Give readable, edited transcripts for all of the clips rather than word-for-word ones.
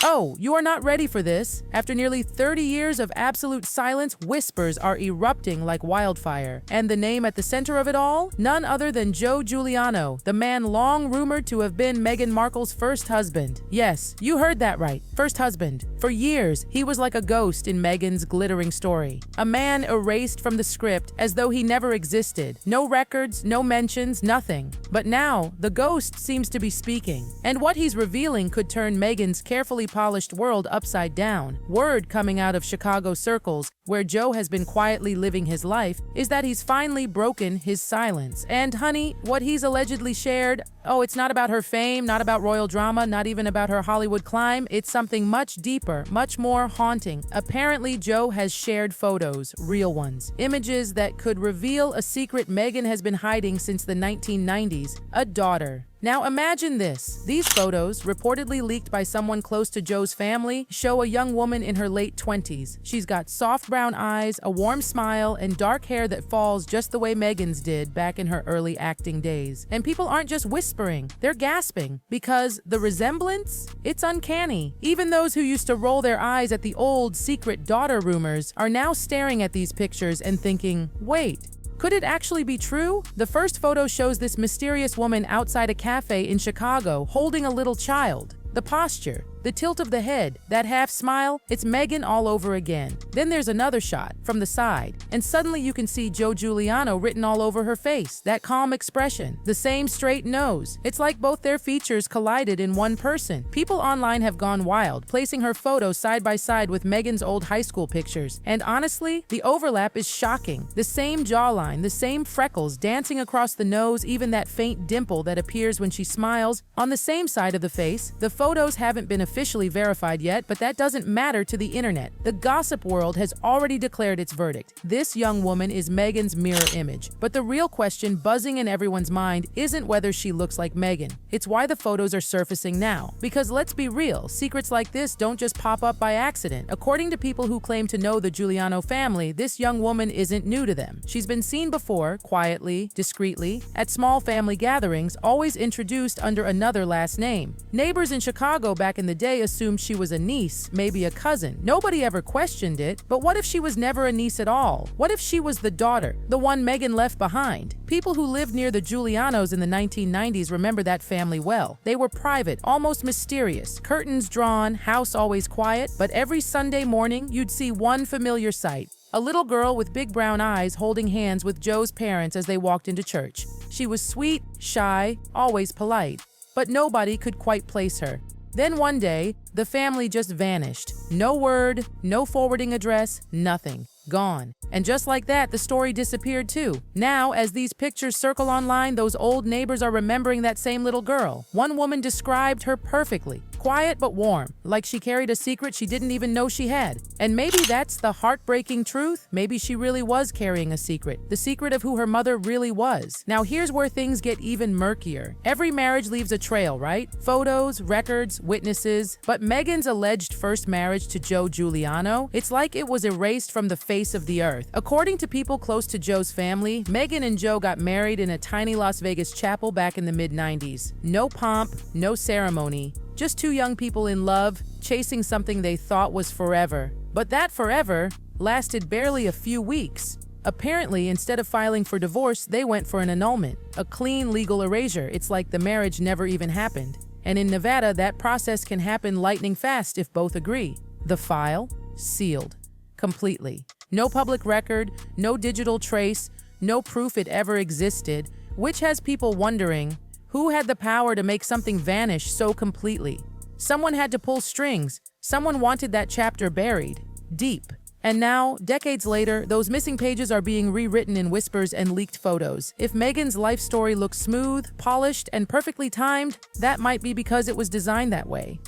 Oh, you are not ready for this. After nearly 30 years of absolute silence, whispers are erupting like wildfire. And the name at the center of it all? None other than Joe Giuliano, the man long rumored to have been Meghan Markle's first husband. Yes, you heard that right. First husband. For years, he was like a ghost in Meghan's glittering story. A man erased from the script as though he never existed. No records, no mentions, nothing. But now, the ghost seems to be speaking. And what he's revealing could turn Meghan's carefully polished world upside down. Word coming out of Chicago circles, where Joe has been quietly living his life, is that he's finally broken his silence. And honey, what he's allegedly shared, oh, it's not about her fame, not about royal drama, not even about her Hollywood climb. It's something much deeper, much more haunting. Apparently, Joe has shared photos, real ones, images that could reveal a secret Meghan has been hiding since the 1990s, a daughter. Now imagine this. These photos, reportedly leaked by someone close to Joe's family, show a young woman in her late 20s. She's got soft brown eyes, a warm smile, and dark hair that falls just the way Meghan's did back in her early acting days. And people aren't just whispering, they're gasping, because the resemblance? It's uncanny. Even those who used to roll their eyes at the old secret daughter rumors are now staring at these pictures and thinking, wait, could it actually be true? The first photo shows this mysterious woman outside a cafe in Chicago holding a little child. The posture, the tilt of the head, that half smile, it's Meghan all over again. Then there's another shot from the side, and suddenly you can see Joe Giuliano written all over her face, that calm expression, the same straight nose. It's like both their features collided in one person. People online have gone wild, placing her photo side by side with Meghan's old high school pictures. And honestly, the overlap is shocking. The same jawline, the same freckles dancing across the nose, even that faint dimple that appears when she smiles. On the same side of the face, the photos haven't been officially verified yet, but that doesn't matter to the internet. The gossip world has already declared its verdict. This young woman is Meghan's mirror image. But the real question buzzing in everyone's mind isn't whether she looks like Meghan. It's why the photos are surfacing now. Because let's be real, secrets like this don't just pop up by accident. According to people who claim to know the Giuliano family, this young woman isn't new to them. She's been seen before, quietly, discreetly, at small family gatherings, always introduced under another last name. Neighbors in Chicago back in the day assumed she was a niece, maybe a cousin. Nobody ever questioned it, but what if she was never a niece at all? What if she was the daughter, the one Meghan left behind? People who lived near the Giulianos in the 1990s remember that family well. They were private, almost mysterious, curtains drawn, house always quiet, but every Sunday morning you'd see one familiar sight. A little girl with big brown eyes holding hands with Joe's parents as they walked into church. She was sweet, shy, always polite, but nobody could quite place her. Then one day, the family just vanished. No word, no forwarding address, nothing. Gone. And just like that, the story disappeared too. Now, as these pictures circle online, those old neighbors are remembering that same little girl. One woman described her perfectly. Quiet but warm, like she carried a secret she didn't even know she had. And maybe that's the heartbreaking truth. Maybe she really was carrying a secret, the secret of who her mother really was. Now here's where things get even murkier. Every marriage leaves a trail, right? Photos, records, witnesses. But Meghan's alleged first marriage to Joe Giuliano, it's like it was erased from the face of the earth. According to people close to Joe's family, Meghan and Joe got married in a tiny Las Vegas chapel back in the mid-90s. No pomp, no ceremony. Just two young people in love, chasing something they thought was forever. But that forever lasted barely a few weeks. Apparently, instead of filing for divorce, they went for an annulment, a clean legal erasure. It's like the marriage never even happened. And in Nevada, that process can happen lightning fast if both agree. The file? Sealed. Completely. No public record, no digital trace, no proof it ever existed, which has people wondering, who had the power to make something vanish so completely? Someone had to pull strings. Someone wanted that chapter buried, deep. And now, decades later, those missing pages are being rewritten in whispers and leaked photos. If Meghan's life story looks smooth, polished, and perfectly timed, that might be because it was designed that way.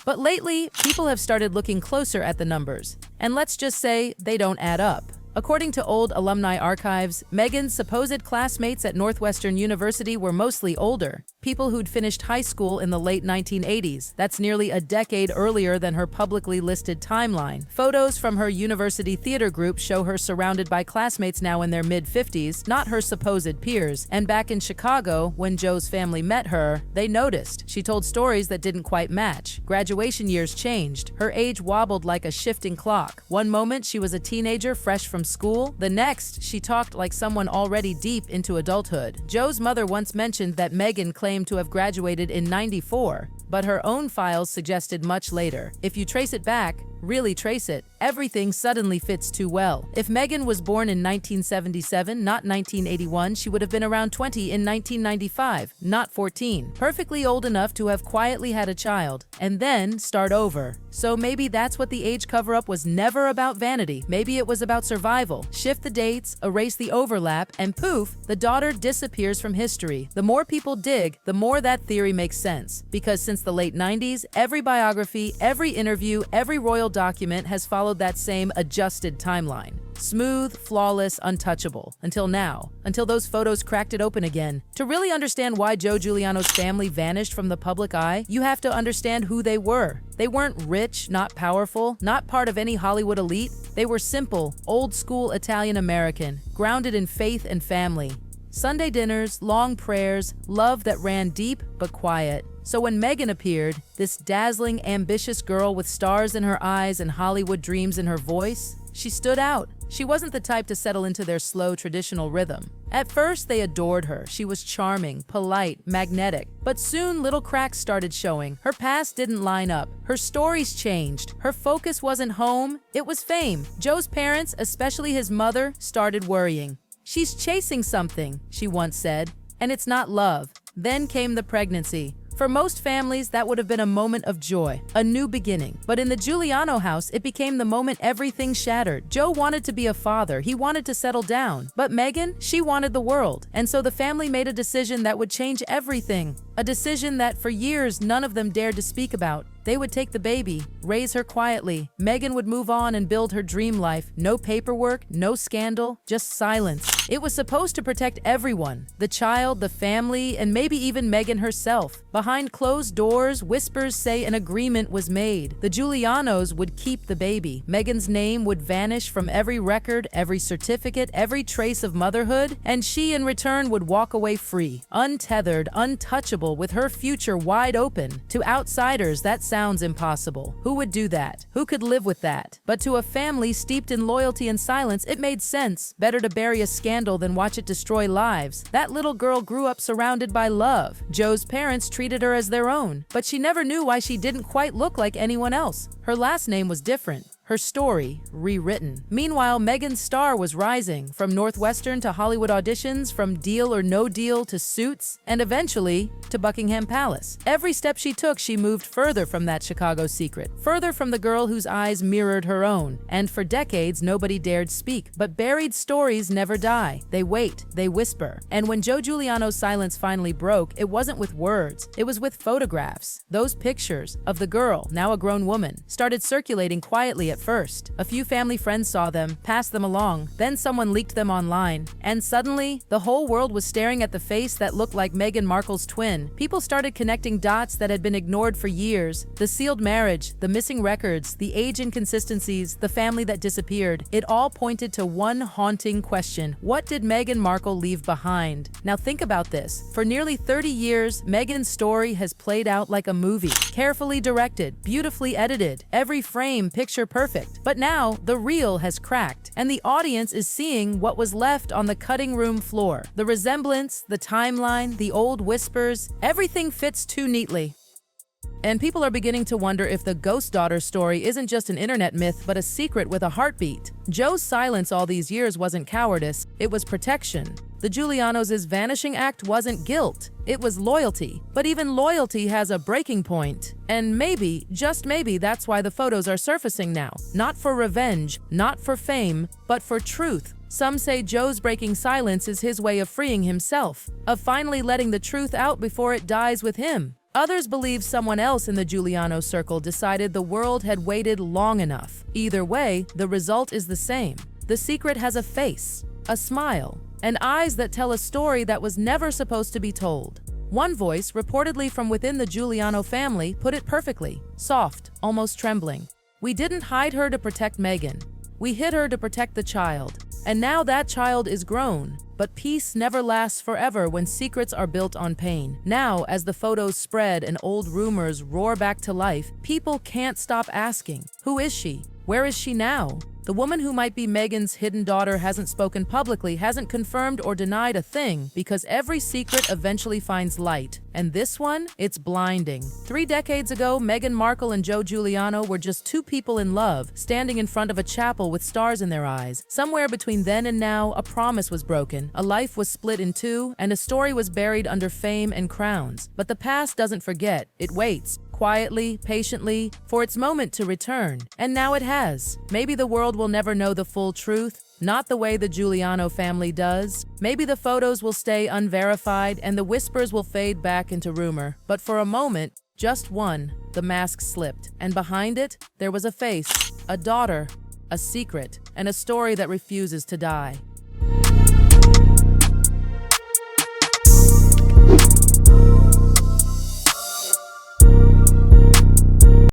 But lately, people have started looking closer at the numbers. And let's just say they don't add up. According to old alumni archives, Meghan's supposed classmates at Northwestern University were mostly older, people who'd finished high school in the late 1980s. That's nearly a decade earlier than her publicly listed timeline. Photos from her university theater group show her surrounded by classmates now in their mid-50s, not her supposed peers. And back in Chicago, when Joe's family met her, they noticed. She told stories that didn't quite match. Graduation years changed. Her age wobbled like a shifting clock. One moment, she was a teenager fresh from school. The next, she talked like someone already deep into adulthood. Joe's mother once mentioned that Meghan claimed to have graduated in '94, but her own files suggested much later. If you trace it back, really trace it, everything suddenly fits too well. If Meghan was born in 1977, not 1981, she would have been around 20 in 1995, not 14. Perfectly old enough to have quietly had a child, and then start over. So maybe that's what the age cover-up was. Never about vanity. Maybe it was about survival. Shift the dates, erase the overlap, and poof, the daughter disappears from history. The more people dig, the more that theory makes sense. Because since the late 90s, every biography, every interview, every royal document has followed that same adjusted timeline. Smooth, flawless, untouchable. Until now. Until those photos cracked it open again. To really understand why Joe Giuliano's family vanished from the public eye, you have to understand who they were. They weren't rich, not powerful, not part of any Hollywood elite. They were simple, old-school Italian-American, grounded in faith and family. Sunday dinners, long prayers, love that ran deep but quiet. So when Meghan appeared, this dazzling, ambitious girl with stars in her eyes and Hollywood dreams in her voice, she stood out. She wasn't the type to settle into their slow, traditional rhythm. At first, they adored her. She was charming, polite, magnetic. But soon, little cracks started showing. Her past didn't line up. Her stories changed. Her focus wasn't home, it was fame. Joe's parents, especially his mother, started worrying. "She's chasing something," she once said, "and it's not love." Then came the pregnancy. For most families, that would have been a moment of joy, a new beginning. But in the Giuliano house, it became the moment everything shattered. Joe wanted to be a father. He wanted to settle down. But Meghan, she wanted the world. And so the family made a decision that would change everything. A decision that for years none of them dared to speak about. They would take the baby, raise her quietly. Meghan would move on and build her dream life. No paperwork, no scandal, just silence. It was supposed to protect everyone, the child, the family, and maybe even Meghan herself. Behind closed doors, whispers say an agreement was made. The Giulianos would keep the baby. Meghan's name would vanish from every record, every certificate, every trace of motherhood, and she in return would walk away free, untethered, untouchable, with her future wide open. To outsiders, that sounds impossible. Who would do that? Who could live with that? But to a family steeped in loyalty and silence, it made sense. Better to bury a scandal than watch it destroy lives. That little girl grew up surrounded by love. Joe's parents treated her as their own, but she never knew why she didn't quite look like anyone else. Her last name was different. Her story rewritten. Meanwhile, Meghan's star was rising, from Northwestern to Hollywood auditions, from Deal or No Deal to Suits, and eventually to Buckingham Palace. Every step she took, she moved further from that Chicago secret, further from the girl whose eyes mirrored her own. And for decades, nobody dared speak. But buried stories never die. They wait, they whisper. And when Joe Giuliano's silence finally broke, it wasn't with words, it was with photographs. Those pictures of the girl, now a grown woman, started circulating quietly at first. A few family friends saw them, passed them along, then someone leaked them online. And suddenly, the whole world was staring at the face that looked like Meghan Markle's twin. People started connecting dots that had been ignored for years. The sealed marriage, the missing records, the age inconsistencies, the family that disappeared. It all pointed to one haunting question. What did Meghan Markle leave behind? Now think about this. For nearly 30 years, Meghan's story has played out like a movie. Carefully directed, beautifully edited, every frame picture perfect. But now, the reel has cracked, and the audience is seeing what was left on the cutting room floor. The resemblance, the timeline, the old whispers, everything fits too neatly. And people are beginning to wonder if the ghost daughter story isn't just an internet myth, but a secret with a heartbeat. Joe's silence all these years wasn't cowardice, it was protection. The Giulianos' vanishing act wasn't guilt, it was loyalty. But even loyalty has a breaking point. And maybe, just maybe, that's why the photos are surfacing now. Not for revenge, not for fame, but for truth. Some say Joe's breaking silence is his way of freeing himself, of finally letting the truth out before it dies with him. Others believe someone else in the Giuliano circle decided the world had waited long enough. Either way, the result is the same. The secret has a face, a smile, and eyes that tell a story that was never supposed to be told. One voice, reportedly from within the Giuliano family, put it perfectly, soft, almost trembling. "We didn't hide her to protect Meghan. We hid her to protect the child. And now that child is grown. But peace never lasts forever when secrets are built on pain." Now, as the photos spread and old rumors roar back to life, people can't stop asking, who is she? Where is she now? The woman who might be Meghan's hidden daughter hasn't spoken publicly, hasn't confirmed or denied a thing, because every secret eventually finds light. And this one? It's blinding. 3 decades ago, Meghan Markle and Joe Giuliano were just two people in love, standing in front of a chapel with stars in their eyes. Somewhere between then and now, a promise was broken, a life was split in two, and a story was buried under fame and crowns. But the past doesn't forget. It waits, quietly, patiently, for its moment to return. And now it has. Maybe the world will never know the full truth, not the way the Giuliano family does. Maybe the photos will stay unverified and the whispers will fade back into rumor. But for a moment, just one, the mask slipped. And behind it, there was a face, a daughter, a secret, and a story that refuses to die.